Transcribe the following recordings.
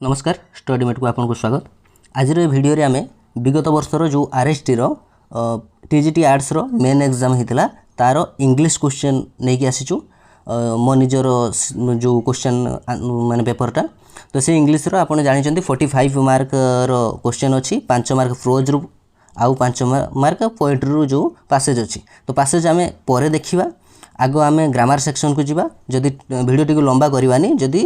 नमस्कार स्टडीमेट को आपको स्वागत। आज भिडियो आम विगत वर्षर जो RST TGT arts main exam होता तार इंग्लिश क्वेश्चन नहीं कि आसीचु मो निजर जो क्वेश्चन माने पेपरटा तो से इंग्लिश आप जानते 45 मार्क क्वेश्चन अच्छी 5 मार्क प्रोज रु आउ 5 मार्क पोएट्री रु जो पासेज अच्छी तो पासेज आम पर देखा आग आम ग्रामर सेक्शन को जीवा जदि वीडियो टी लंबा करवानी जदि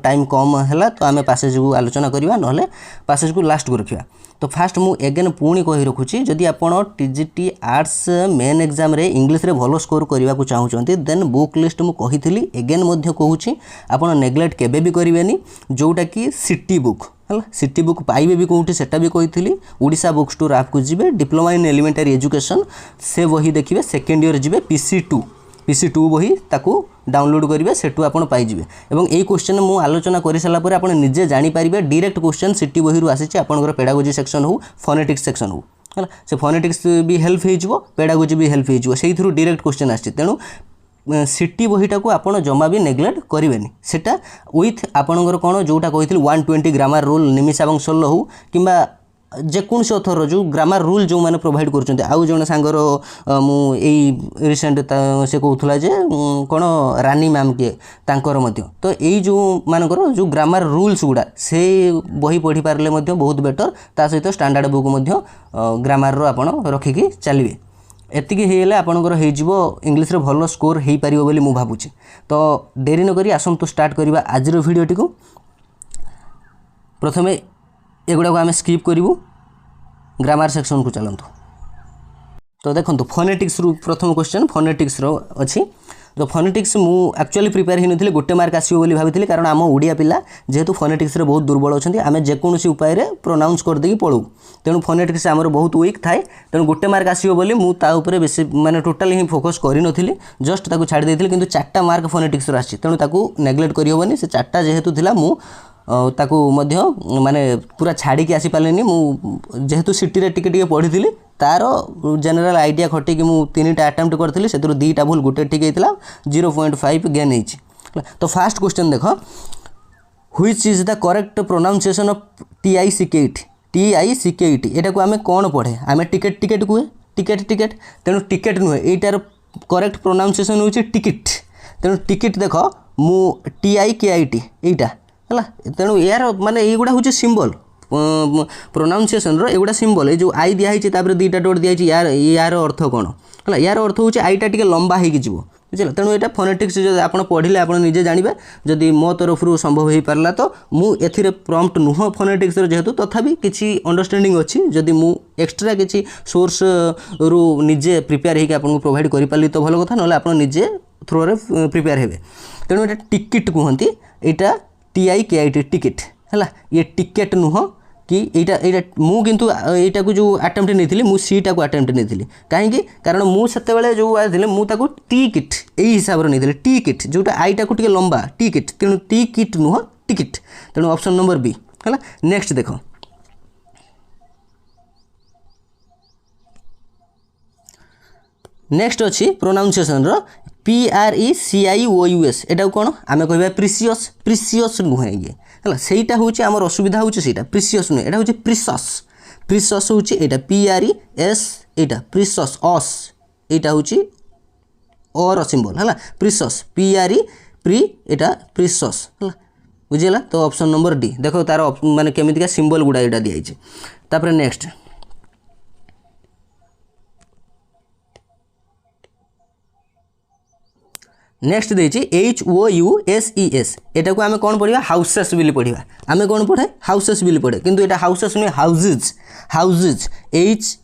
टाइम कम है तो आम पासेज को आलोचना करवा ना पासेज को लास्ट को रखा। तो फास्ट मु एगेन पुणी कही रखुची जदि आप टीजीटी आर्ट्स मेन एग्जाम रे इंग्लिश रे भलो स्कोर करने को चाहूँगी देन बुक लिस्ट मु कही एगेन कहूँ आप नेग्लेक्ट केबे भी करेनि जोटा कि सिटी बुक है सिटी बुक पाइबे भी कौटी सेटा भी कही ओडिशा बुक स्टोर आप को G diploma in elementary education से बही देखिए सेकेंड ईयर जी PC2 बही ताकू डाउनलोड करेंगे सेठू आपड़ पाइबे और यही क्वेश्चन मु आलोचना कर सारापर आप निजे जानीपर डायरेक्ट क्वेश्चन सिटी बही आसी आपंकर पेडागोजी सेक्शन हो फोनेटिक्स सेक्शन हो है से फोनेटिक्स भी हेल्प हो पेडागोजी भी हेल्प हो डायरेक्ट क्वेश्चन आसी तेणु सिटी बहीटा को आप जमा भी नेग्लेक्ट करेंगे सेटा विथ आपणकर कौन जोटा कही 120 ग्रामर रूल निमिषा बंसल हो कि जेकोसी अथर जो ग्रामर रूल जो मैंने प्रोवाइड कर आउ जन सांगर मुझे रिसेंट से कहूला जे कौन रानी मैम किए तांकर मध्य तो यही जो मानकर जो ग्रामर रूल्स गुड़ा से बही पढ़ी पारे बहुत बेटर ता सहित स्टैंडर्ड बुक ग्रामर रो आपण रखिकी चलिए एतिकी हेले आपणकर हो इंग्लिश रे भलो स्कोर हो पार बोली मु भावुची। तो डेरी नक आसतु स्टार्ट करवा आज भिडियोटी को प्रथमे एगुड़ा को आम स्किप करूँ ग्रामर सेक्शन को चलतु। तो देखो फोनेटिक्स रु प्रथम क्वेश्चन फोनेटिक्स अच्छी तो फोनेटिक्स मु एक्चुअली प्रिपेयर ही नथिले गोटे मार्क आसीबो बोली भाबिथिले कारण आम ओडिया पिला जेहेतु फोनेटिक्स रे बहुत दुर्बल अछंती आमे जेकोसी उपाय रे प्रोनाउंस कर देकी पळू तेणु फोनेटिक्स आमर बहुत वीक थाए तेणु गोटे मार्क आसीबो बोली मु ता ऊपर बेसी माने टोटली ही फोकस करि नथिले जस्ट ताकू छाडी देथिले किंतु 4टा मार्क फोनेटिक्स रे आछि तेणु ताकू नेग्लेक्ट करि होबनी से 4टा जेहेतु थिला मु ताकू मध्य माने पूरा छाड़ी के आसी पालेनी मु जेहेतु सिटी रे टिके पढ़ी तार जनरल आइडिया खटिकी मु 3टा अटेम्प्ट करथिली सेतु 2टा भूल गोटे ठीक हेतिला 0.5 गेन हेछि। तो फास्ट क्वेश्चन देखो which is the correct pronunciation of TICKET एटा को आमे कोन पढ़े आमे टिकेट कुए टिकेट तेणु टिकेट नुहे एटार करेक्ट प्रोनाउंसिएशन होछि टिकेट तेणु टिकेट देखो मु TIKIT एटा है तेणु यार माने एगुड़ा हूँ सिंबल प्रोनाउंसिएशन एगुड़ा सिंबल ये जो आई दिखाई 2टा डॉट दिखाई यार अर्थ कौन है यार अर्थ हूँ आईटा टिके लंबा होगी बुझे तेणु यहाँ फोनेटिक्स जो आप पढ़ले आप निजे जानवे जदि मो तरफ संभव हो पारा तो मुझे प्रॉम्प्ट नुह फोनेटिक्स जेहेतु तथापि किसी अंडरस्टैंडिंग अच्छी जदि मु एक्स्ट्रा किसी सोर्स रु निजे प्रिपेयर होकर आपको प्रोवाइड कर पारि तो भल कथा ना आप निजे थ्रो रे प्रिपेयर हे तेणु ये टिकेट कहते यहाँ TIKIT टिकेट है ये टिकेट नुह कि यहाँ मु किंतु यहाँ को जो अटेम्प्ट नहीं मु सीटा को अटेम्प्ट नहीं कहीं कारण मुझे जो आती मुझे टिकेट यही हिसाब से नहीं टिकेट जोटा आईटा को लंबा टिकेट तेणु टिकेट नुह टिकेट तेणु ऑप्शन नंबर बी है। नेक्स्ट देखो नेक्स्ट अच्छी प्रोनाउंसिएशन PRECIOUS एटा कौन आम कह प्रिसियस नुहे ये है सहीटा हूँ आम असुविधा हूँ से प्रिसियस नुहे यहाँ हूँ प्रिसस हूँ यहाँ PRES यहाँ प्रिसस अस यहाँ हूँ और सिंबल है प्रिसस प्री यहाँ प्रिसस है बुझीगला। तो ऑप्शन नंबर डी देखो तार माने केमितिका सिंबल गुड़ा यहाँ दिखाई तापर नेक्स्ट नेक्स्ट देछि HOUSES एटा को आमे कौन पढ़िबा हाउसेस बिली पढ़िबा आमे कौन पढ़े हाउसेस बिली पढ़े किंतु एटा हाउसेस नुहे हाउसेज HAUZEIZ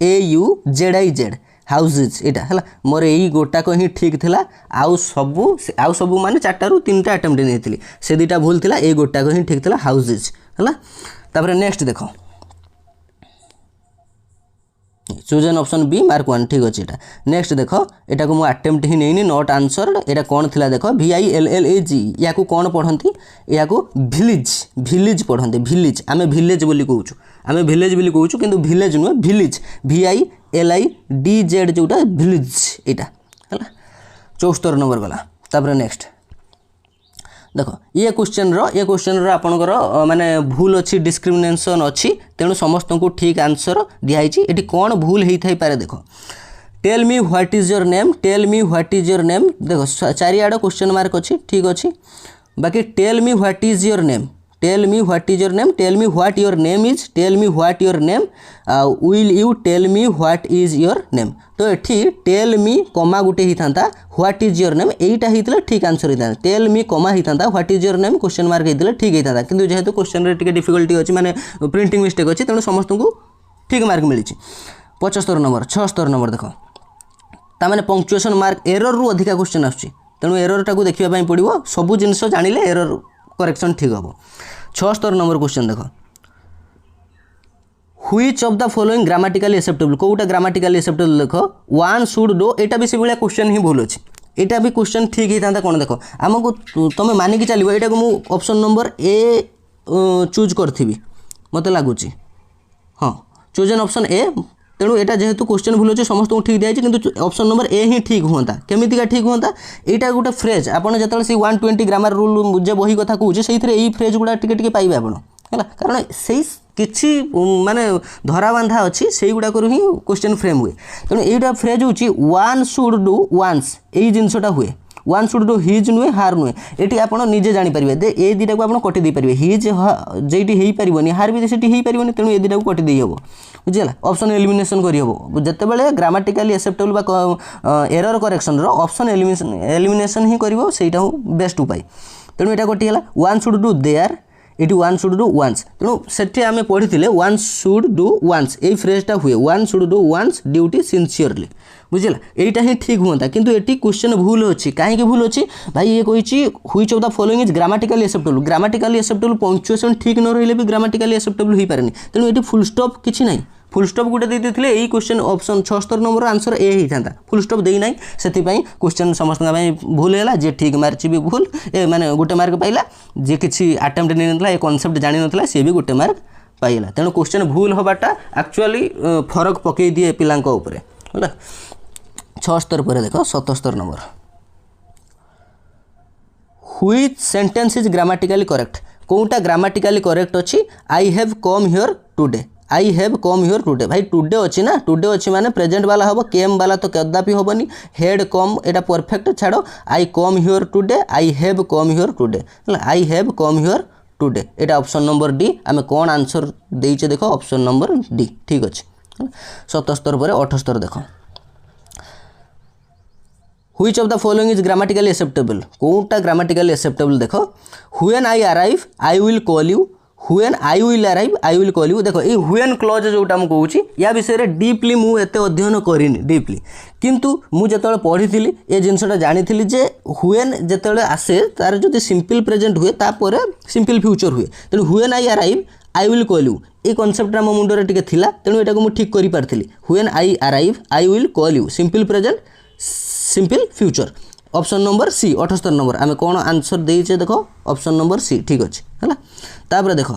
हाउसेज एटा है मोर यही गोटा को ही ठीक थिला आउ सबू माने 4टा रु 3टा अटेम्प्ट नहीं से 2टा भूल थिला ए गोटा को ही ठीक थिला हाउसेज है। तापर नेक्स्ट देखो चूजन ऑप्शन बी मार्क 1 ठीक अच्छे यहाँ। नेक्स्ट देखो यहाँ को मुझे अटेम्प्ट ही नहीं नॉट आंसर्ड यहाँ कौन थी देखो VILLAG या कौन पढ़ती या भिलेज पढ़ते भिलेज आम भिलेज बोली कहूँ आम भिलेज बोली कहूँ कि भिलेज नुहे भिलेज VILIDZ जोटा भिलेज यहाँ है 74 नंबर गला। तापर नेक्स्ट देख ये क्वेश्चन आपणकर माने भूल अच्छी डिस्क्रिमिनेशन अच्छी तेणु समस्त को ठीक आंसर दिखाई ये कौन भूल होता है पारे देख tell me what is your name tell me what is your name देख चारिआड क्वेश्चन मार्क अच्छी ठीक अच्छी बाकी tell me what is your name tell me what is your name tell me what your name is tell me what your name will you tell me what is your name तो ये tell me comma गुटे ही था what is your name यहीटा होता ठीक answer होता tell me कमा ही था what is your name question mark होता ठीक होता है कि जेहेतु क्वेश्चन रे टिके डिफिकल्टी अच्छी माने प्रिंटिंग मिस्टेक अच्छी तेणु समस्त को ठीक मार्क मिली 75 नंबर 76 नंबर देख ताने पंक्चुएशन मार्क एरर रु अधिका क्वेश्चन आसुची तेणु एरर टाक देखा पड़ो सबू जिनस जानिले एरर करेक्शन ठीक हम 76 नंबर क्वेश्चन देख which of the following grammatically acceptable कोटा ग्रामाटिकली एक्सेप्टेबल देख वन शुड डू एटा भी से भाया क्वेश्चन ही भूल अच्छी एटा भी क्वेश्चन ठीक ही था कौन देख आमको तुम मानिक चलो यहाँ को मुझे ऑप्शन नंबर ए चूज करी मत लगुच हाँ चूज एन ऑप्शन ए तेणु यहाँ जेहेतु क्वेश्चन भूल अच्छे समस्त को ठीक दिखाई कि ऑप्शन नंबर ए ही ठीक हाँ केमिका ठीक हाँ यहाँ गोटे फ्रेज आपड़ जो से 120 ग्रामर रूल जो बही कथा कहूँ से फ्रेज गुड़ा टे पाइबे आप कारण से किसी माने धरा बांधा अच्छी से गुड़ाक ही क्वेश्चन फ्रेम हुए तेणु यहाँ फ्रेज हूँ वन शुड डू वन्स यही जिनसटा हुए वन शुड डू हिज नुहे हार नुहे ये आप निजे जानीपारे दे ए दुटा को आप कटि पारे हिज जेटी हो पारे हार भी से हो पारे तेणु ए दुटा को कटि हम बुझीगला ऑप्शन एलिमिनेशन करहब जितेबाला grammatically acceptable error correction option elimination ही कर बेस्ट उपाय तेणु यहाँ कटिगला वन शुड डू देयर ये वन शुड डू वन्स तेणु से आम पढ़ी वन शुड डू वन्स यही फ्रेजटा हुए one should do one's duty sincerely बुझला यहीटा ही ठीक हुआ किंतु ये क्वेश्चन भूल अच्छी कहीं भूल अच्छी भाई ये कही which of the following is grammatically acceptable punctuation ठीक न रही भी ग्रामाटिकली एक्सेप्टेबल हो पारे तेणु ये फुल स्टॉप किसी ना फुल स्टॉप गोटे देते यही question option 76 number answer A ही था फुल स्टॉप देना से क्वेश्चन समस्त भूल है जे ठीक मार्च भी भूल ए माने गोटे मार्क पाइला जे किसी अटेम्प्ट नहीं ना कॉन्सेप्ट जानी ना सी भी गोटे मार्क पाइला तेणु क्वेश्चन भूल हवाटा एक्चुअली फरक पकई दिए पिलांक उपरे है 76 पर देख 77 number which sentence is grammatically correct कोटा ग्रामाटिकली करेक्ट अच्छी I have come here today I have come here today भाई टुडे अच्छी ना टुडे अच्छी माने प्रेजेंट वाला हम केम वाला तो कदापि हेनी हेड कम एटा परफेक्ट छाड़ I come here today I have come here today I have come here today एटा ऑप्शन नंबर डी आम कौन आंसर देचे देख ऑप्शन नंबर डी ठीक अच्छे 77 पर 78 देख which of the following is grammatically acceptable कोटा ग्रामाटिकली एक्सेप्टेबल देख when I arrive I will call you when I will arrive I will call you देख ये व्हेन क्लॉज जोटा मुझे कहूँ या विषय डीपली मुझे अध्ययन करिनी डीपली किंतु मुझे पढ़ी ये जिनसा जानी जे व्हेन जिते आसे तार जो सिंपल प्रेजेंट हुए तापर सिंपल फ्यूचर हुए तेणु when I arrive I will call you ये कॉन्सेप्टा मो मुंडे टिके थिला तेणु यहाँ को ठीक कर पार्थिली when I arrive I will call you simple present simple future option number C 78 number आम कौन आंसर देचे देख ऑप्शन नंबर सी ठीक अच्छे है तापर देख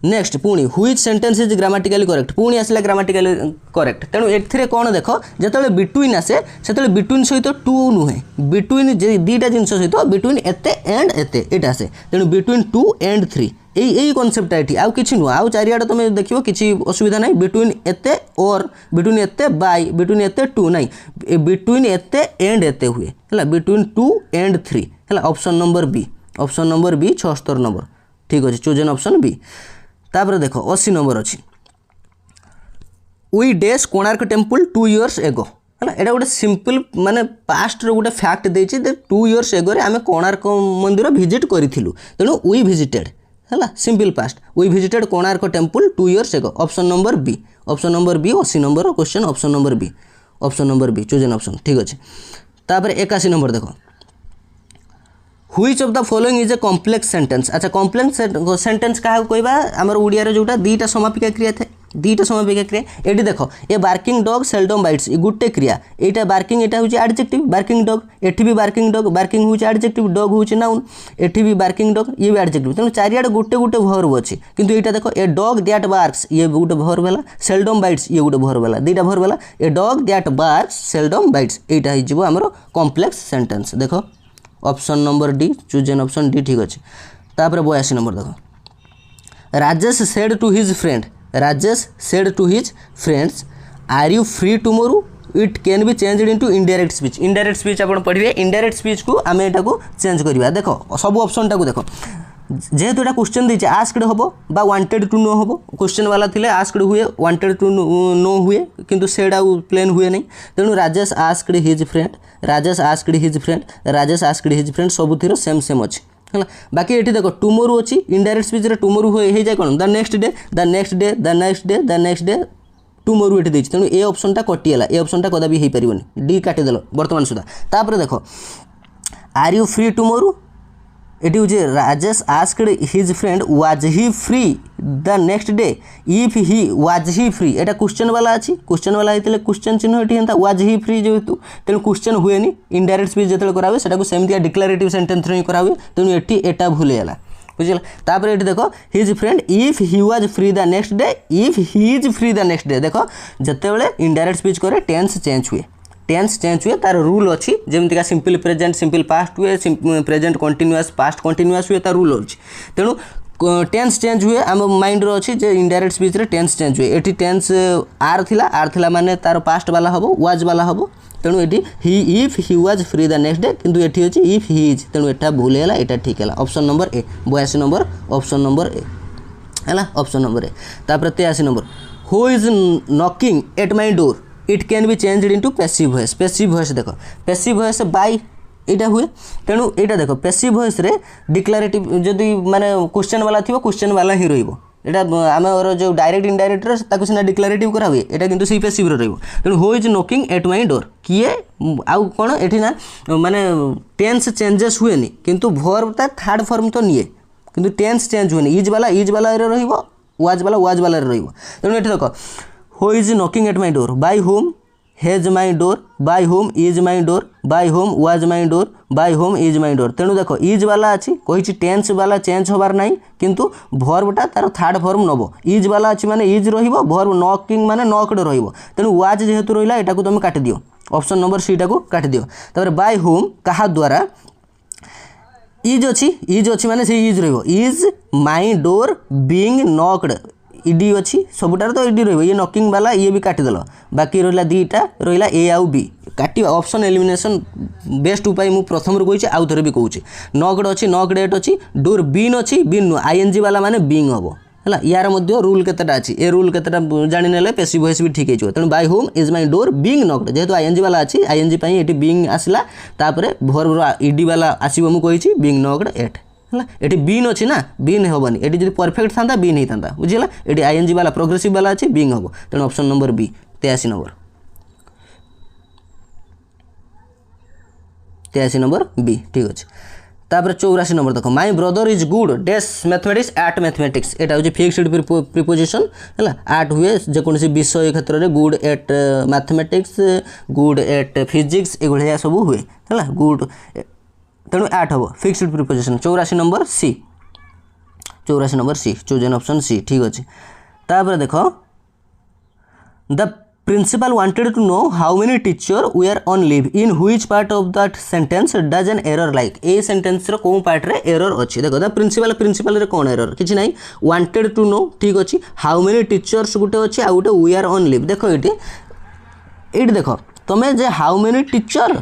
नेक्स्ट पुणी which sentence is grammatically correct पुणी आसला ग्रामाटिकली करेक्ट तेणु ए कौन देख जो बिटवीन आसे से बिटवीन सहित टू नुहे बिटवीन दीटा जिनस सहित बिटवीन एते एंड एते एटा आसे तेणु बिटवीन 2 and 3 यही कॉन्सेप्ट ये आउ कि नुह आउ चारिआड तुम देखो किसी असुविधा ना बिटवीन एते और बिटवीन एते बाय बिटवीन एते 2 ना बिटवीन एते एंड एते हुए है बिटवीन 2 and 3 है ऑप्शन नंबर बी 76 नंबर ठीक अच्छे चूजन ऑप्शन बी तापर देख 80 नंबर अच्छी we days Konark temple 2 years एगो है यहाँ गोटे सिंपल माने पास्ट गोटे फैक्ट देती 2 years एगो आम कोणार्क मंदिर विजिट करूँ तेणु वी विजिटेड है simple past we visited Konark temple 2 years ago option number B 80 number question option number B chosen option ठीक अच्छे तापर 81 नंबर देख which of the following is a complex sentence अच्छा कॉम्प्लेक्स सेंटेंस क्या कहवा आमर ओडिया जोटा दुईटा समापिका क्रिया थे दुईटा समापिका क्रिया ये देख ए बार्किंग डॉग सेल्डम बाइट्स ये गोटे क्रिया यहाँ बार्किंग यहाँ हूँ एडजेक्टिव बार्किंग डॉग एठी भी बार्किंग डॉग बार्किंग हूँ एडजेक्टिव डॉग हूँ नाउन एठी भी बार्किंग डॉग ये भी एडजेक्टिव तेणु चारिआड गोटे गोटे वर्ब अच्छी किंतु यहाँ देख ए डॉग दैट बार्क्स ये गोटे वर्ब है सेल्डम बाइट्स ये गोटे वर्ब है दुईटा वर्ब है a dog that barks seldom bites यहाँ हो आमर कॉम्प्लेक्स सेंटेंस देख option number D choose an option D ठीक अच्छे। तापर 82 नंबर देख Rajesh said to his friend Rajesh said to his friends are you free tomorrow it can be change into indirect speech. Indirect speech आप पढ़िए indirect speech को आम यहाँ change करवा देख सब ऑप्शन टाक देख जेहेतु यहाँ क्वेश्चन देती आस्क्ड हम बा वांटेड टू नो हम क्वेश्चन वाला थिले आस्क्ड हुए वांटेड टू नो हुए किंतु सेड आउ प्लेन हुए नहीं तेणु Rajesh asked his friend Rajesh asked his friend Rajesh asked his friend सबुथिर सेम सेम अच्छी है। बाकी ये देख टुमोरो अच्छी इंडायरेक्ट स्पीच टुमोरो हो जाए कौन the next day the next day the next day the next day tomorrow ये तेणु ए ऑप्शनटा कटिगला ए ऑप्शनटा कदापि हो पार डी काटिदेल बर्तमान सुधा। तापर देख आर यू फ्री टुमोरो ये हूँ Rajesh asked his friend was he free the next day if he was he free Etah question वाला अच्छी क्वेश्चन वाला होते क्वेश्चन चिन्ह ये होता वाज ही फ्री जेहेतु तेणु क्वेश्चन हुए इंडायरेक्ट स्पीच जो करावे से सेमती डिक्लेरेटिव सेंटेंस ही करावे तेणु ये एटा भूल गला बुझीगला। तापर ये देख his friend if he was free the next day if he is free the next day देख जिते इंडायरेक्ट स्पीच करे टेंस चेंज हुए टेंस चेंज हुए तार रूल अच्छी जमीका सिंपल प्रेजेंट सिंपल पास्ट हुए प्रेजेंट कंटिन्यूअस पास्ट कंटिन्यूअस हुए तार रूल अच्छी तेणु टेंस चेंज हुए आम माइंड अच्छी जे इंडायरेक्ट स्पीच रे टेंस चेंज हुए ये टेंस आर थिला माने तार पास्ट वाला हम वाज वाला हम तेणु ये ही if he was free the next day किंतु ये अच्छी इफ ही इज तेणु एटा भूल है यहाँ ठीक है ऑप्शन नंबर ए 82 नंबर ऑप्शन नंबर ए है ऑप्शन नंबर ए। तापर 83 number who is knocking at my door it can be change into passive voice. Passive voice देख पैसिव वॉइस बाय यहाँ हुए तेणु यहाँ देख पैसिव वॉइस रे डिक्लेरेटिव जदि माने क्वेश्चन वाला थी क्वेश्चन वाला ही रही आम जो डायरेक्ट इनडायरेक्ट सीना डिक्लेरेटिव करा हुए यहाँ किंतु सी पैसिव रही तेणु who is knocking at my door किए आउ कौन ये ना माने टेंस चेंजेस हुए किंतु वर्ब थर्ड फॉर्म तो निए किंतु टेंस चेंज हुए इज वाला वाज वाला रही तेणु ये देख who is knocking at my door by whom has my door by whom is my door by whom was my door by whom is my door तेणु देख इज वाला अच्छी कही टेंस वाला चेंज होबार ना किंतु भर्बटा तार थर्ड फॉर्म नब इज वाला अच्छी माने इज भर्ब नॉकिंग माने नॉक्ड तेणु वाज जेहेतु रहा यहाँ तुम काटि दियो ऑप्शन नंबर सी टाक काटि दियो। तापर बाय होम कहा द्वारा इज अच्छी माने से is is my door being knocked ED अच्छी सबुटार तो इडी रही नॉकिंग वाला ये भी काटिदेल बाकी रहा दीटा रहा ए आउ बी काट ऑप्शन एलिमिनेशन बेस्ट उपाय मुझे प्रथम कही आउ थे भी कहूँ नॉक्ड अच्छी नॉक्ड एट अच्छी डोर बीन अच्छी बीन आईएनजी वाला माने बीइंग हम है यार रूल केतेटा अच्छी ए रूल केतेटा जाने पैसिव वॉइस भी ठीक है तेणु by whom is my door being knocked जेहेतु आईएनजी वाला अच्छी आईएनजी ये बीइंग आसला तापर भर्ब इडी वाला आसो मुझे बीइंग नॉक्ड एट है ये बीन अच्छी ना बीन हेनी ये जो परफेक्ट था बीन होता बुझीला ये आईएनजी वाला प्रोग्रेसिव वाला अच्छी बीइंग हम तेणु option number B 83 number 83 number B ठीक अच्छे। तापर 84 नंबर देख my brother is good dash mathematics at mathematics यहाँ हूँ फिक्सड प्रिपोजिशन है आट हुए जेकोसी विषय क्षेत्र में good at mathematics good at physics ये सब हुए है गुड तेणु आठ हम fixed preposition. 84 number C 84 number C choose an option C ठीक अच्छे। तापर देख the principal wanted to know how many teacher we are on leave in which part of that sentence does an error like a sentence रो को part रे error अच्छी देख the principal रे कौन एरर किसी ना वांटेड टू नो ठीक अच्छे हाउ मेनी टीचर्स गोटे अच्छे आउ गोटे वी आर ऑन लीव देख ये देख तुम्हें जे how many teacher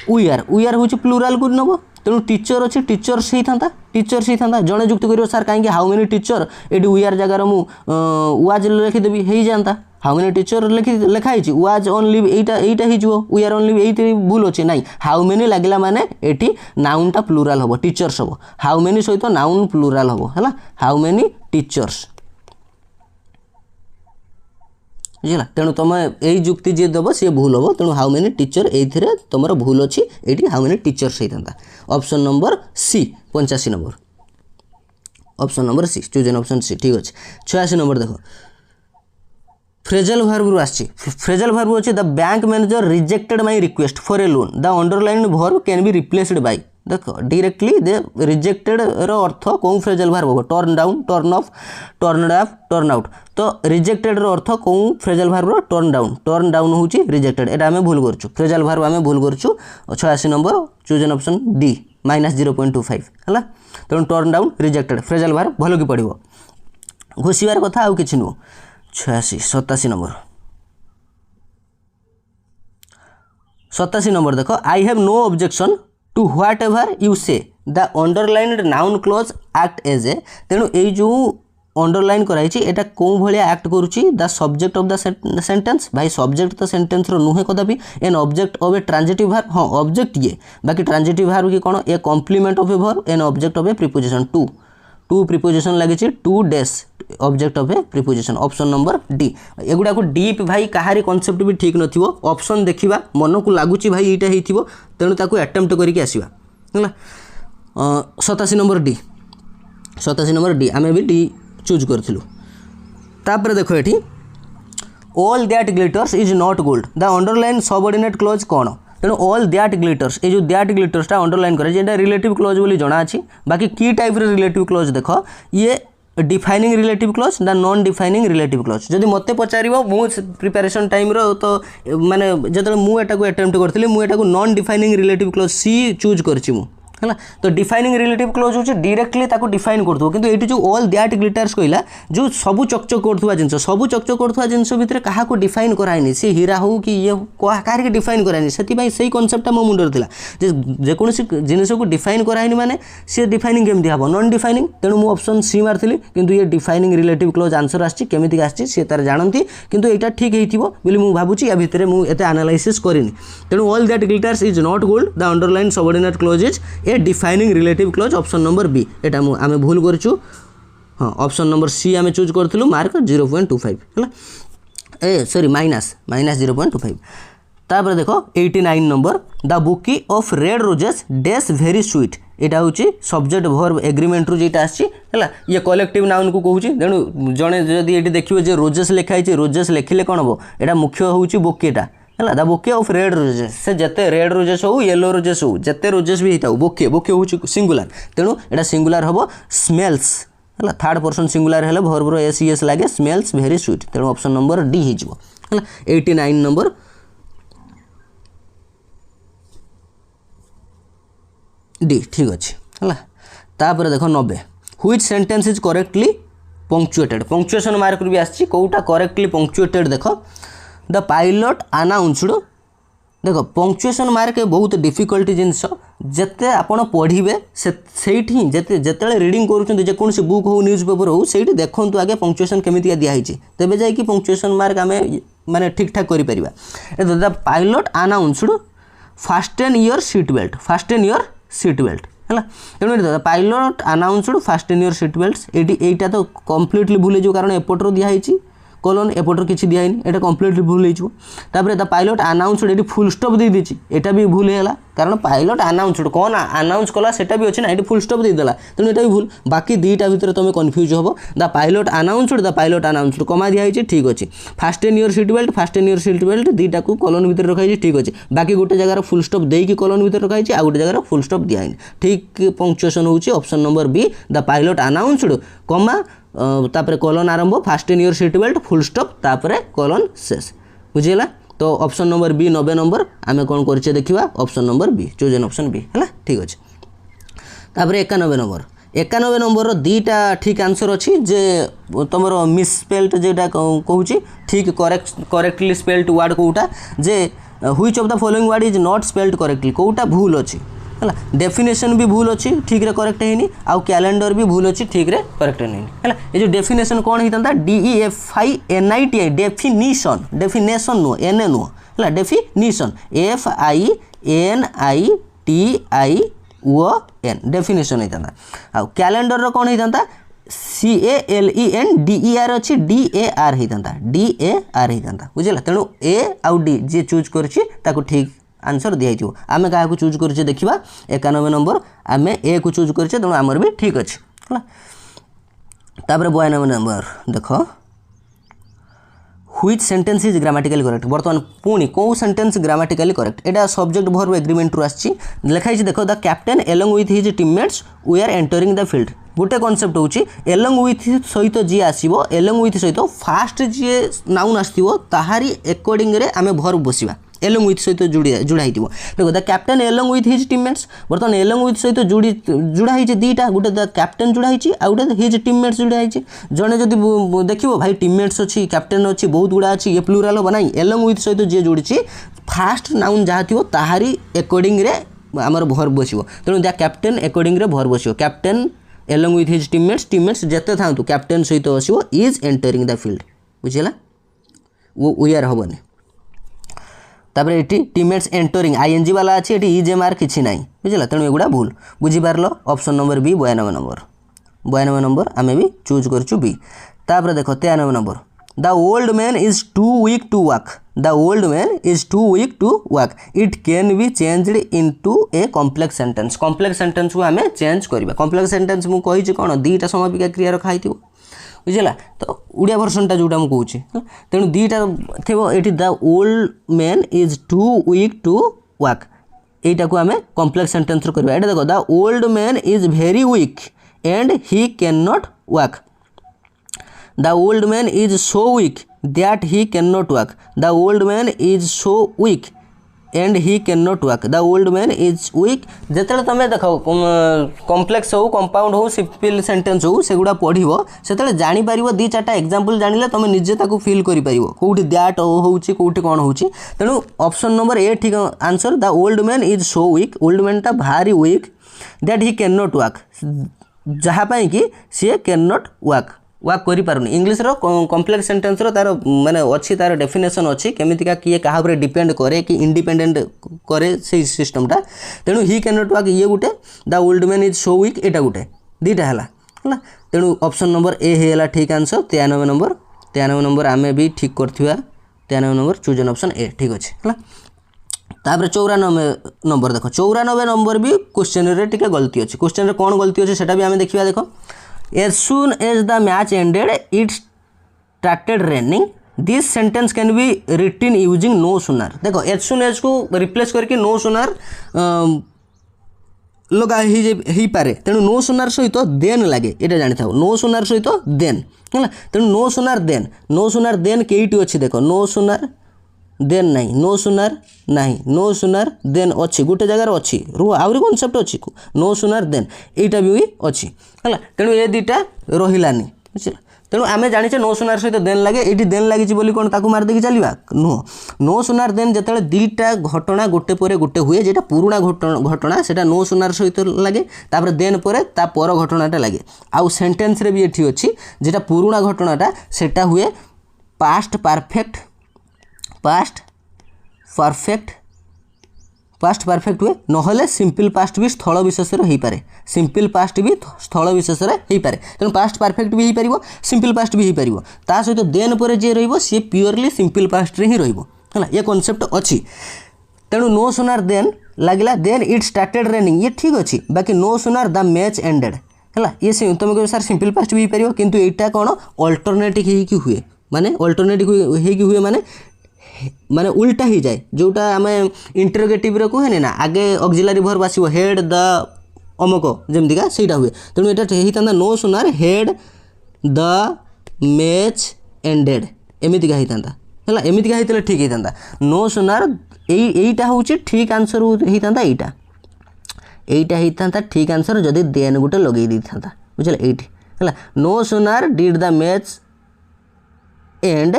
we are हूँ प्लूराल को नब तेणु टीचर अच्छी टीचर्स ही था जड़े जुक्ति कर सार कहीं हाउ मेनी टीचर ये वी आर जगार वाज लिखिदेवी हो जाता हाउ मेनी टीचर लिखाई वाज ऑन लीव यहाँ वी आर ऑन लीव ये भूल अच्छे ना हाउ मेनी लगे माने ये नाउनटा प्लूराल हम टीचर्स हम हाउ मेनी सहित नाउन प्लूराल हम है हाउ मेनी टीचर्स बुझला तेणु तुम यही जुक्ति जी दब सी भूल हम तेणु हाउ मेनी टीचर ये तुम भूल अच्छी ये हाउ मेनी टीचर्स होता option number C 85 number option number C choose an option C ठीक अच्छे। 86 नंबर देख फ्रेजल वर्ब आसी फ्रेजल वर्ब अच्छे the bank manager rejected my request for a loan the underline verb can be replaced by देख directly they rejected रो अर्थ कौन phrasal verb हो turn down turn off turn up turn out तो rejected रो अर्थ कौन फ्रेजल वर्ब टर्न डाउन होची रिजेक्टेड एटा हमें भूल करछु फ्रेजल वर्ब हमें भूल करछु 86 number choose an option D -0.25 हला तेणु turn down rejected phrasal verb भलो की पड़िबो घोषिबार कथा आउ किछि नु 87 नंबर 87 नंबर देखो I have no objection to whatever you say the underlined noun clause act as a तेणु ये जो अंडरलाइन कराई एटा कौ भाया एक्ट करुच्ची the subject of the sentence भाई सब्जेक्ट तो सेंटेंस रो नुहे कदापि an object of a transitive verb हाँ ऑब्जेक्ट ये बाकी ट्रांजिटिव वर्ब की कौन a complement of a verb an object of a preposition to preposition लगी to dash object of a preposition option number D एगुड़ा को डीप भाई कहारी कॉन्सेप्ट भी ठीक नथिबो ऑप्शन देखिबा मन को लागुची भाई एटा हेइथिबो तेणु ताकू अटेम्प्ट करिक आसीबा हला 87 नंबर डी 87 नंबर डी आमे भी डी चूज करथिलु तापर देखो एठी all that glitters is not gold the underline subordinate clause कोन तेणु ऑल दैट ग्लिटर्स ये जो दैट ग्लिटर्सटा अंडरलाइन करे जेटा रिलेटिव क्लॉज बोली जणा अछि बाकी की टाइप रे रिलेटिव क्लॉज देखो ये डिफाइनिंग रिलेटिव क्लॉज ना नॉन डिफाइनिंग रिलेटिव क्लॉज जदि मते पचारिबो मु प्रिपरेशन टाइम रो तो माने जतले मु एटा को अटेम्प्ट करथिली मु एटा को non defining relative clause C choose करछि मु है तो डिफाइनिंग रिलेटिव क्लॉज होची डायरेक्टली ताको डिफाइन करथो किंतु एटी जो ऑल दैट ग्लिटर्स कहला जो सबु चकचक करथुवा जिंस सबु चकचक करथुवा जिंस भितरे काहा को डिफाइन कराइनी से हीरा हो कि ये काहा के डिफाइन कराइनी सेति भाई सेही कांसेप्ट मो मुंडर थिला जे कोनसी जिंस को डिफाइन कराइनी माने से डिफाइनिंग केमति हबो नॉन डिफाइनिंग तेनु मु ऑप्शन सी मारथिली किंतु ये डिफाइनिंग रिलेटिव क्लॉज आंसर आछि केमिति आछि से तार जानंती किंतु एटा ठीक हेइथिबो बोली मु भाबुची या भितरे मु एते एनालाइसिस करिनी तेनु all that glitters is not gold the underline subordinate clause is a defining relative clause option number B एटा आमे भूल करछु हाँ ऑप्शन नंबर सी आमे चूज करथिलु मार्क 0.25 हला ए सॉरी माइनस 0.25 तापर देखो 89 number the bouquet of red roses dash very sweet एटा होची सब्जेक्ट वर्ब एग्रीमेंट रु जेटा आछि हला ये कलेक्टिव नाउन को कहूची तेणु जणे जदी एटी देखिबो जे रोजेस लिखाई छि रोजेस लेखिले कोन हबो एटा मुख्य होची बुकेटा है the bouquet of red roses से जते रेड रोजेस हो येलो रोजेस हो जते रोजेस भी होता बोके बोके हो सिंगुलर तेणु एटा सिंगुलर हम स्मेल्स है थर्ड पर्सन सिंगुलर है वर्ब रो एस एस लगे स्मेल्स वेरी स्वीट तेणु ऑप्शन नंबर डी हो 89 नंबर डी ठीक अच्छे है तापर देख 90 which sentence is correctly punctuated punctuation mark भी आछि कोटा करेक्टली पंक्चुएटेड देख द पायलट अनाउंसड देख पंक्चुएशन मार्क बहुत डिफिकल्ट जिनस जिते आपड़ पढ़े से जिते रिडिंग करुँच जेकोसी बुक हो न्यूज पेपर हो से देखूँ आगे पंक्चुएशन केमितिया दिखाई तेज जाकि पंक्चुएशन मार्क आम माने ठीक ठाक कर the pilot announced fasten your seat belt fasten your seat belt है तेणु pilot announced fasten your seat belt एटा तो कम्प्लीटली भूल जाओ कारण एपटर दिखाई कॉलन एपटर किसी दिखाई एटा कम्प्लीटली भूल हो द पायलट अनाउंसड ये फुल स्टॉप दे दीची एटा भी भूल है कारण पायलट अनाउंसड कौन अनाउंस कला सेटा भी अच्छे ना ये फुल स्टॉप देदेला तेणु एटा भी भूल बाकी दुईटा भितर तुम कन्फ्यूज हम द पायलट अनाउंसड कमा दिखाई ठीक अच्छे फास्टेन योर सीट बेल्ट दुईटा को कॉलन भितर रखाई ठीक अच्छे बाकी गोटे जगह फुल स्टॉप देकी कॉलन भितर रखाई आ गोटे जगह फुल स्टॉप दिखाई ठीक पंक्चुएशन होची option number B the pilot announced comma तापर कॉलन आरंभ fasten your seat belt full stop तापर कॉलन शेष बुझीला तो ऑप्शन नंबर बी 90 नंबर आम कौन कर देखा option number B chosen option B है ठीक अच्छे तापर 91 नंबर दुईटा ठीक आंसर अच्छी जे तुम मिसस्पेल्ड जेटा कहूँ ठीक करेक्टली स्पेल्ड वर्ड कोटा जे which of the following word is not spelled correctly कोटा भूल अच्छी है डेफिनेशन भी भूल अच्छी ठीक रे करेक्ट है आउ कैलेंडर भी भूल अच्छी ठीक रे करेक्ट नहीं है ये जो डेफिनेशन कौन होता DEFINITI डेफिनेशन नुह एन नुह है डेफिनेशन FINITION डेफिनेशन होता आउ कैलेंडर कौन होता CALENDER अच्छी DAR होता बुझेगा तेणु ए आउ डी जी चूज कर ठीक आंसर दिखाई आम क्या चूज कर देखा 91 नंबर आम ए को चूज कर तेणु आमर भी ठीक अच्छे है 92 नंबर देख which sentence is grammatically correct बर्तमान पुणी कौ सेंटेंस ग्रामाटिकली करेक्ट एटा सब्जेक्ट भर्ब एग्रीमेंट रु आछि लिखाई देख the captain along with his teammates we are entering the field गोटे कॉन्सेप्ट होची एलंग विथ सहित जी आसीबो एलंग विथ सहित फास्ट जी नाउन आसीबो ताहारी अकॉर्डिंग रे आमे भर्ब बसिबा एलंग विथ सहित जुड़ाई देखो the captain along with his teammates बर्तमान एलंग विथ सहित जुड़ाई दुईटा गोटे द कैप्टेन जुड़ाई आ गोटे हिज टीममेट्स जुड़ाई जड़े जदि देखो भाई टीममेट्स अच्छी कैप्टेन अच्छी बहुत गुड़ा अच्छी ये प्लूराल हम ना एलंग विथ सहित जी जोड़ी फास्ट नाउन जहाँ थी ताहारी अकॉर्डिंग रे आमर भर्ब बसिबो तेणु द कैप्टेन अकॉर्डिंग रे भर्ब बसिबो captain along with his teammates जेते था कैप्टेन सहित आसो इज एंटरिंग द फील्ड बुझीला वो वी आर हेनी तापर ये टीममेट्स एंटरिंग आईएनजी वाला अच्छी ये इजेएमआर किसी ना बुझला तेणु एगुड़ा भूल बुझीपार ऑप्शन नंबर बी 92 नंबर आम भी चूज करूँ बी तापर देख 93 number the old man is too weak to walk the old man is too weak to walk it can be changed into a complex sentence को आम change करवा complex sentence मुझे कही कौन दुईटा समापिका क्रिया रखाई बुझला तो उड़िया भर्सनटा जोटा मुझे कहूँ तेणु दुईटा थी ये the old man is too weak to walk यहीटा को आम कॉम्प्लेक्स सेंटेंस करवा ये देख the old man is very weak and he can not walk the old man is so weak that he can not walk the old man is so weak and he can not walk the old man is weak जिते तुम देख complex हो compound हो simple sentence हो सेगुड़ा पढ़ो से जापर दी चार्टा example जानिले तुम निजे ताकू फील कर कौटी दैट होची कौटी कौन होची तेणु ऑप्शन नंबर ए ठीक answer the old man is so weak old मैनटा भारी weak that he can not walk जहाँपाई कि सी कैन नॉट वॉक करें इंग्लीश कॉम्प्लेक्स सेंटेंस तार माने अच्छी तार डेफिनेशन अच्छी केमितिका किए क्या डिपेंड करे कि इंडिपेंडेंट करे से सिस्टमटा तेणु ही कैन नॉट वॉक ये गोटे the old man is so week एटा गोटे दुईटा है तेणु ऑप्शन नंबर ए है ठीक आंसर 93 नंबर आम भी ठीक करथिबा 93 number choose an option A ठीक अच्छे है तापर 94 नंबर देख 94 नंबर भी क्वेश्चन रे टिके गलती अच्छी क्वेश्चन रे कौन गलती अच्छी सेटा भी आम देखा देख as soon as the match ended it started raining this sentence can be written using no sooner देखो as soon as को रिप्लेस करके no sooner लगा ही पारे तेणु नो सुनार सहित देन लगे ये जानी था नो सुनार सहित देन है तेणु नो सुनार देन कईटी अच्छी देख नो सुनार देन नहीं नो सुनार देन अच्छी गोटे जगार अच्छी रुह आहरी कनसेप्ट अच्छी नो सुनार देन यहीटा भी अच्छी है तेणु ये दुईटा रहिलानी बुझला तेणु आम जाने नो सुनार सहित देन लगे ये देन लगी कौन ताकू मारदेकी चलवा नुह नो सुनार देन जिते दुईटा घटना गोटे पर गोटे हुए जेटा पुराणा घटना से नो सुनार सहित लगे तापर देन पर ता पर घटनाटा लगे आउ सेंटेंस रे भी ये अच्छी जेटा पुराणा घटनाटा सेटा हुए पास्ट परफेक्ट हुए नहले सिंपल पास्ट भी स्थल विशेष हो पारे सिंपल पास्ट भी स्थल विशेष हो पारे तेणु पास्ट परफेक्ट भी हो पार सिंपल पास्ट भी हो पार ता सहित देन पर जी सी प्योरली सिंपल पास्ट रे ही है ये कॉन्सेप्ट अच्छी तेणु नो सुनार देन लगला देन इट स्टार्टेड रेनिंग ये ठीक अच्छी बाकी नो सुनार द मैच एंडेड है ये तुम कह सर सिंपल पास्ट भी हो पार कितु यहाँ कौन अल्टरनेटिव हुए माने अल्टरनेटिव हुए माने उल्टा ही जाए जोटा आम इंटरोगेटिव रे कहे ना आगे ऑक्सिलरी वर्ब आसो हेड द अमुक जमतीका सहीटा हुए तेणु यहाँ नो सुनार हेड द मैच एंडेड एमतीका होता है एमतीका होता ठीक होता नो सुनार यहीटा हूँ ठीक आंसर होता यहीटा होता ठीक आंसर जदि देन गोटे लगे देता बुझे ये है नो सुनार did the match end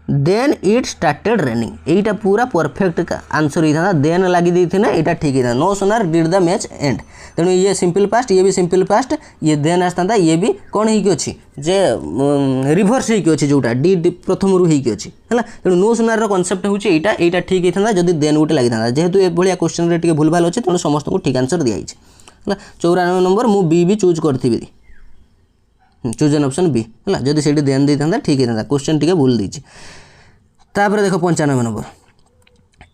then it started raining यहीटा पूरा परफेक्ट आंसर होता देन लगी यहाँ ठीक होता नो सुनार डिड द मैच एंड तेणु ये सिंपल पास्ट ये भी सिंपल पास्ट ये देन आसता ये भी कौन होची जे रिभर्स होची जोटा डिड प्रथम रू होची है तेणु नो सुनार कनसेप्ट होची यहाँ ठीक होता जदि देन गोटे लगी था जेहेतु ये भाया क्वेश्चन रे भूल भाल अच्छे तेणु समस्त को ठीक आंसर दिखाई है 94 नंबर मु बी चूज करी चूज एन ऑप्शन बी है जदि से देन दे था ठीक होता क्वेश्चन टी भूल देती तापर देख 95 नंबर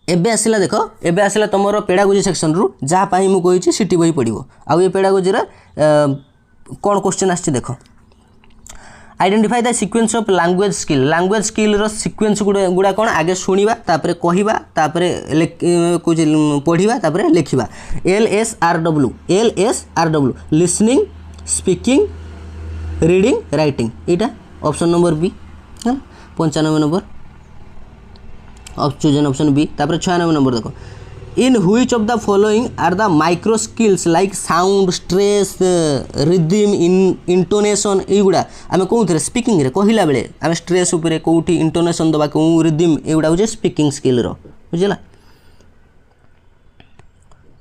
एबे आसला देख एबे आसला तुम पेडागोजी सेक्शन रु जहाँपाई मुझे सीटी बही पड़ो आउ ये पेडागोजी कौन क्वेश्चन आस देख identify the sequence of language skill रो सीक्वेंस गुड़ा कौन आगे शुणा तापर कहवा तापर पढ़ा तापर लिखा LSRW listening speaking reading writing यहाँ ऑप्शन नंबर बी है 95 नंबर चूजन ऑप्शन बी। तापर 96 नंबर देखो in which of the following are the micro skills like sound stress rhythm intonation युड़ा आम कौन स्पीकिंग रे कहला बेले आम स्ट्रेस उपरे कौटी इंटोनेशन दबा कौ रिदम युड़ा हूँ स्पीकिंग स्किल रो बुझला।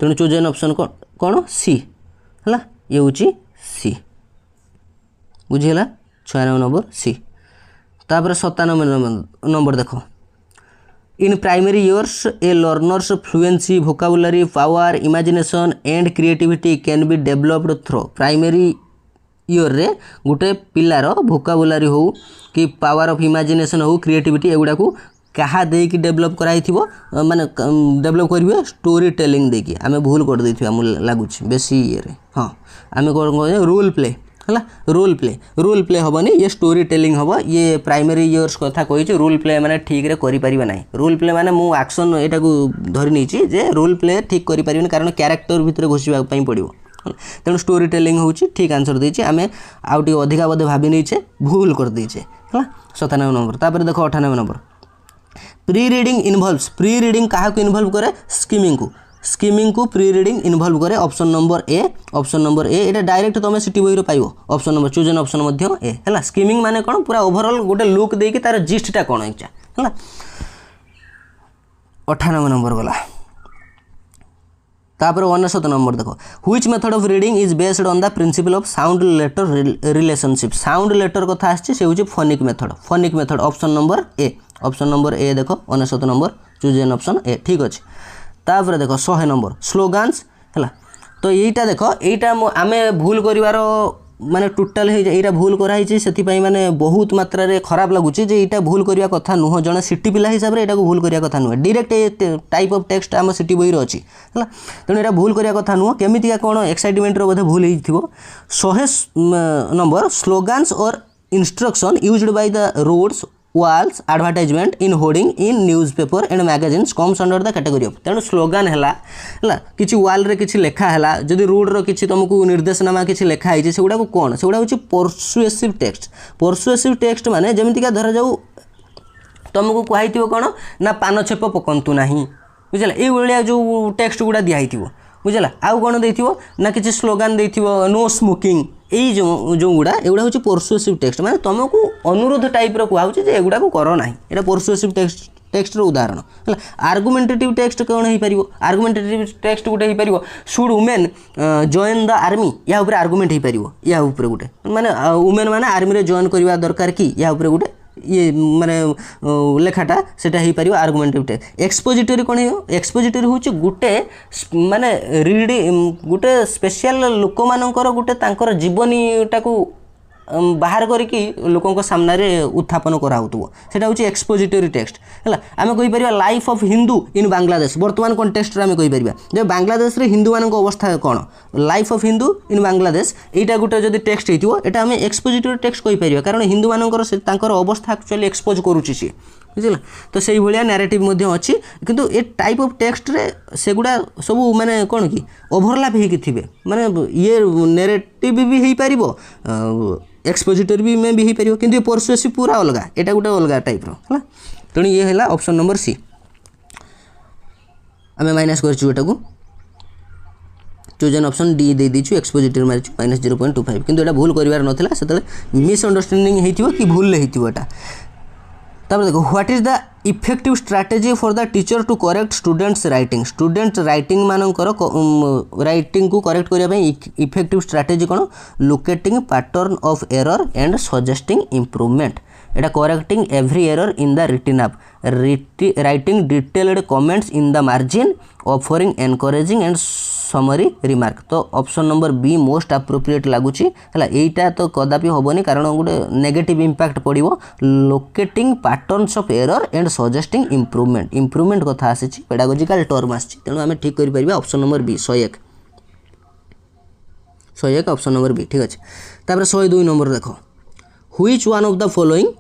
तेणु चूजन ऑप्शन कौन सी है ये हूँ सी बुझीगला 96 नंबर सी। तापर 97 नंबर देखो in primary years a learners fluency vocabulary power imagination and creativity can be developed through primary year रे गोटे पिलार वोकाबुलरी हो कि पावर ऑफ इमेजिनेशन हो क्रिएटिविटी एगुड़ा को क्या देकी डेवलप कराई माने डेवलप करेंगे स्टोरी टेलिंग देकी आम भूल कर देथिबा लगुच बेसी ये हाँ आम कौन रोल प्ले है रोल प्ले हेनी ये स्टोरी टेलिंग हम ये प्राइमरी इयर्स कथा कही रोल प्ले मैंने ठीक रे करि परिबा नाही रोल प्ले माने मु एक्शन एटा को धरि नहीं जे रोल प्ले ठीक करि परिबे कारण कैरेक्टर भितर घुसबा पई पड़िबो तेणु स्टोरी टेलिंग हूँ ठीक आंसर देचे आम आउ टे अधिका बोधे भाभी नहीं भूल कर देचे है 97 नंबर। तापर देखो 98 number pre reading involves pre reading क्या इनवॉल्व करे स्कीमिंग को प्री रीडिंग इनवॉल्व करे ऑप्शन नंबर ए ये डायरेक्ट तुम सिटी बही पाइबो ऑप्शन नंबर चूजन ऑप्शन मध्य ए है स्कीमिंग माने कौन पूरा ओवरऑल गोटे लुक देकी तार जिस्टा कौन इच्छा है 98 नंबर गला। तापर 69 नंबर देखो which method of reading is based on the principle of sound letter relationship sound letter कथा आछि से होछि phonic method option number A देखो 69 नंबर चूजन ऑप्शन ए ठीक अच्छे। तापर देखो 100 नंबर स्लोगान्स है तो यहीटा देखो यहीटा आमे भूल करिवार माने टोटाल यहाँ भूल कराई से माने बहुत मात्रा रे खराब लगुच यहाँ भूल करवा कथा नुह जड़े सिटी पिला हिसाब से यहाँ भूल करवा कथा नुह डायरेक्ट टाइप ऑफ टेक्स्ट आम सिटी बही अच्छी है तेणु यहाँ भूल करवा कथा नुह केमितिका कौन एक्साइटमेंट बोधे भूल हो 100 नंबर स्लोगान्स और instruction used by the roads walls advertisement in hoarding in newspaper and magazines comes under the category of तेणु स्लोगान है किसी वाल रे किसी लेखा है जदि रोड रो किसी तुमको निर्देशनामा किसी लेखा है से गुड़ा कौन से गुड़ा हूँ परसुएसिव टेक्स्ट माने जमीतिका धर जाऊ तुमको कही कौन ना पान छेप पकंतु ना बुझला ये जो टेक्स्ट गुड़ा दिखाई बुझला आउ कौन दे ना किसी स्लोगान दे नो स्मोकिंग यही जो गुड़ा एगुड़ा हूँ परसुएसिव टेक्स्ट माने तुमको अनुरोध टाइप कहूँ एगुड़ा को कर ना यहाँ परसुएसिव टेक्स्ट उदाहरण है आर्गुमेंटेटिव टेक्स्ट कौन हो पार आर्गुमेंटेटिव टेक्स्ट गोटे हो पार should women join the army या ऊपर आर्गुमेंट हो पार या ऊपर गोटे माने वुमेन माने आर्मी रे जॉइन करवा दरकार कि या ऊपर गोटे ये माने लेखाटा सेटा हो पार आर्गुमेंटिव टेक्स्ट एक्सपोजिटरी कौन हो एक्सपोजिटरी हूँ गोटे माने रीडिंग गोटे स्पेशल लोक मानकर गोटे तांकर जीवनीटा को बाहर करके लोकों सामने उत्थापन कराउथबो सेटा होची एक्सपोजिटरी टेक्स्ट है आम कहीपर लाइफ ऑफ हिंदू इन बांग्लादेश वर्तमान कंटेक्स्ट आम कहीपर जब बांग्लादेश रे हिंदू मान अवस्था कौन लाइफ ऑफ हिंदू इन बांग्लादेश यहाँ गोटे जब टेक्स्ट हो यहाँ आम एक्सपोजिटरी टेक्स्ट कहीपर कारण हिंदू मानकर अवस्था एक्चुअली एक्सपोज करुच्ची सी बुझला तो से भाया नैरेटिव अच्छी किंतु ए टाइप ऑफ टेक्स्ट रे सेगुड़ा सब माने कौन कि ओभरलैप होइकि थिबे माने ये नैरेटिव भी हो पार एक्सपोजिटरी भी में भी हो पार कि परसुएसिव पूरा अलग एटा गोटे अलग टाइप है तेणु ये है ऑप्शन नंबर सी आम माइनस कर चूजन ऑप्शन डी दे दीचु एक्सपोजिटरी मारिचु -0.25 किंतु एटा भूल करिवार नथिला सेतले मिसअंडरस्टैंडिंग हेतिबो कि भूल हेतिबो एटा। तब देखो what is the effective strategy for the teacher to correct students writing student writing मानकर राइटिंग को करेक्ट करने इफेक्टिव स्ट्रैटेजी कौन locating pattern of error and suggesting improvement एटा correcting every error in the written up writing detailed comments in the margin offering encouraging and summary remark तो option number B most appropriate लगुच है यहीटा तो कदापि हेनी कारण गोटे नेगेटिव इंपैक्ट पड़ो locating patterns of error and suggesting improvement कथा आसी पेडागोजिकल टर्म आसी तेणु आम ठीक कर option number B 101 option number B ठीक अच्छे। तापर 102 नंबर देखो Which one of the following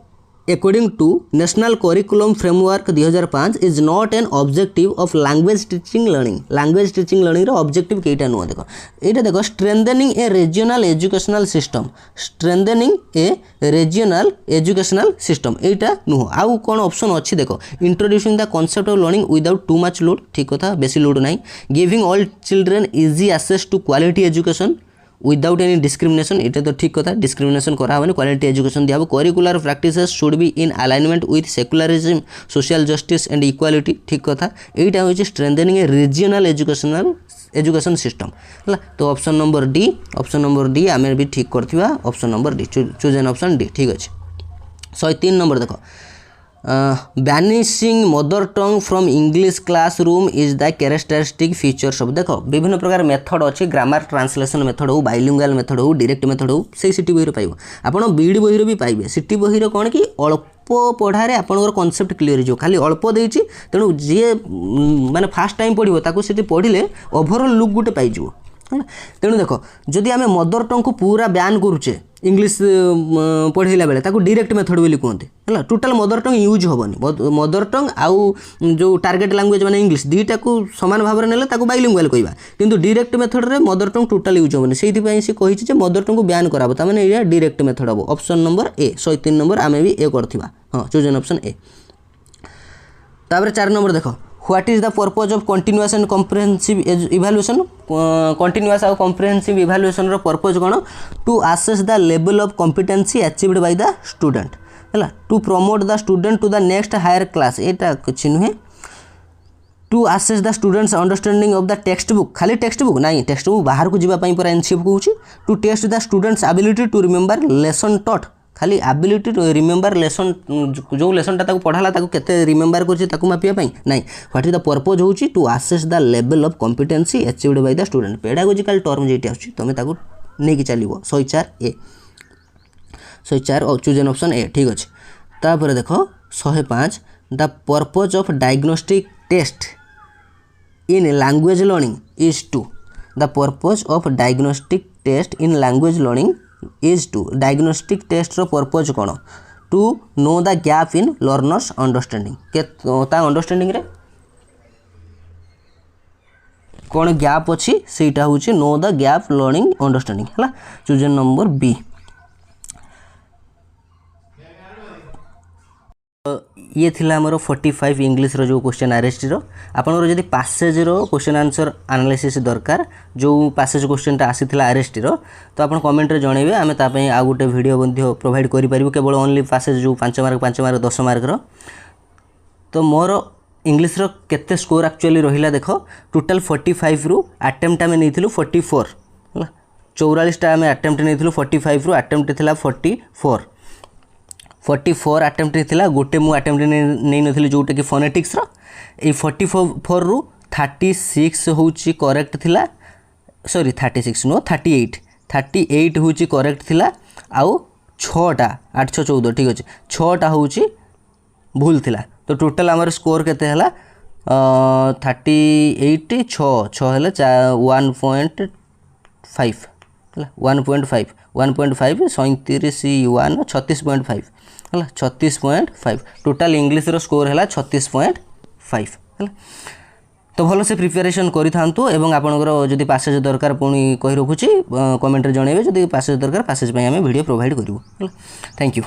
according to National Curriculum Framework 2005 is not an objective of language teaching learning? language teaching learning row objective केटा नुआ देखो एटा देखो strengthening a regional educational system, strengthening a regional educational system एटा नुह आउ कोन option अछि देखो introducing the concept of learning without too much load ठीक कथा बेसी लोड नाही, giving all children easy access to quality education without any discrimination ये तो ठीक कथा डिस्क्रिमिनेशन करा क्वालिटी एजुकेशन दिया curricular practices should be in alignment with secularism social justice and equality ठीक कथा एटा होची strengthening a regional education system है। तो ऑप्शन नंबर डी आम भी ठीक करथिबा option number D choose an option D ठीक अच्छे। 103 नंबर देखो banishing mother tongue from English classroom is the characteristic features of देखो विभिन्न प्रकार मेथड अच्छी ग्रामर ट्रांसलेशन मेथड हो बाइलिंगुअल मेथड हो डायरेक्ट मेथड हो से सिटी बही पाइब आपड़ बीडी बही भी पाइबे सिटी बही कौन कि अल्प पढ़ारे आपंकर कनसेप्ट क्लीयर हो खाली अल्प देती तेणु जी माने फास्ट टाइम पढ़ो ताको सिटी पढ़ले ओभरऑल लुक गोटे पाइज है। तेणु देख जदि आम मदर टंग को पूरा बैन करुचे इंग्लिश पढ़ेला बेले ताको डायरेक्ट मेथड बोली कहते है टोटाल मदर टंग यूज हेनी मदर टंग आउ जो टार्गेट लैंग्वेज माने इंग्लिश दुईटा को सामान भाव में नेले ताको बाइलिंगुअल कहवा किंतु डायरेक्ट मेथड रे मदर टंग टोटाल यूज हेनी से सी कही मदर टंग को बैन कराबो ता माने ये डायरेक्ट मेथड हम ऑप्शन नंबर ए 103 नंबर आम भी ए करथिबा हां चूज एन ऑप्शन ए। तापर 4 नंबर देखो what is the purpose of continuous and comprehensive evaluation continuous और कॉम्प्रिहेंसिव इवैल्यूएशन रो पर्पज कोन to assess the level of competency achieved by the student है to promote the student to the next higher class एटा कुछ नुहे to assess the students understanding of the text book खाली text book नहीं text book बाहर को जीवा पर एनसीएफ कहूँ to test the students ability to remember lesson taught खाली एबिलिटी टू रिमेंबर लेसन जो लेसन टा पढ़ाला केते रिमेंबर कर मापिया नहीं व्हाट इज द पर्पज होची to assess the level of competency achieved by the student pedagogical term जेटी आछी तुम ताको नहीं चलो 104 ए 104 और चूज एन ऑप्शन ए ठीक अच्छे। तापर देख 105 the purpose of diagnostic test in language learning is to the purpose of diagnostic test in language learning is to diagnostic test रो पर्पज कौन to know the gap in learners understanding के understanding रे कौन gap अच्छी सेटा हूँ know the gap learning understanding है choose number B. ये थिला हमर 45 इंग्लिश रो जो क्वेश्चन आरएसटी रो आपनरो जदि पैसेज रो क्वेश्चन आंसर एनालिसिस दरकार जो पैसेज क्वेश्चन टा आसीथिला आरएसटी रो तो आपन कमेंट रे जणेबे आमे ता पई आ गुटे वीडियो बंधियो प्रोवाइड करि परिबो केवल ओनली पैसेज जो 5 मार्क 10 मार्क रो। तो मोर इंग्लिश रो केते स्कोर एक्चुअली रहिला देखो टोटल 45 रु अटेम्प्ट आमे नेथिलु 44 हला 44 टा आमे अटेम्प्ट नेथिलु 45 रु अटेम्प्ट थिला 44 अटेम्प्ट थिला गोटे मु अटेम्प्ट नहीं नथिलि जोटा कि फोनेटिक्स रो ए 44 रु 36 होची करेक्ट थिला सॉरी 36 नो 38 होची करेक्ट थिला आउ 6टा 8 6 14 ठीक अछि 6टा होची भूल थिला। तो टोटल हमर स्कोर केते हला 38 6 हेले 1.5 हला 1.5 37 1 36.5 है 36.5 टोटाल इंग्लिश रो स्कोर है 36.5 है। तो भल से प्रिपेरेसन करि थांतु एवं आपनकर जदि पैसेज दरकार पुणी कहि रखुची कमेंट रे जणेबे जदि पैसेज दरकार पैसेज पई हमें वीडियो प्रोवाइड करिवो। Thank you.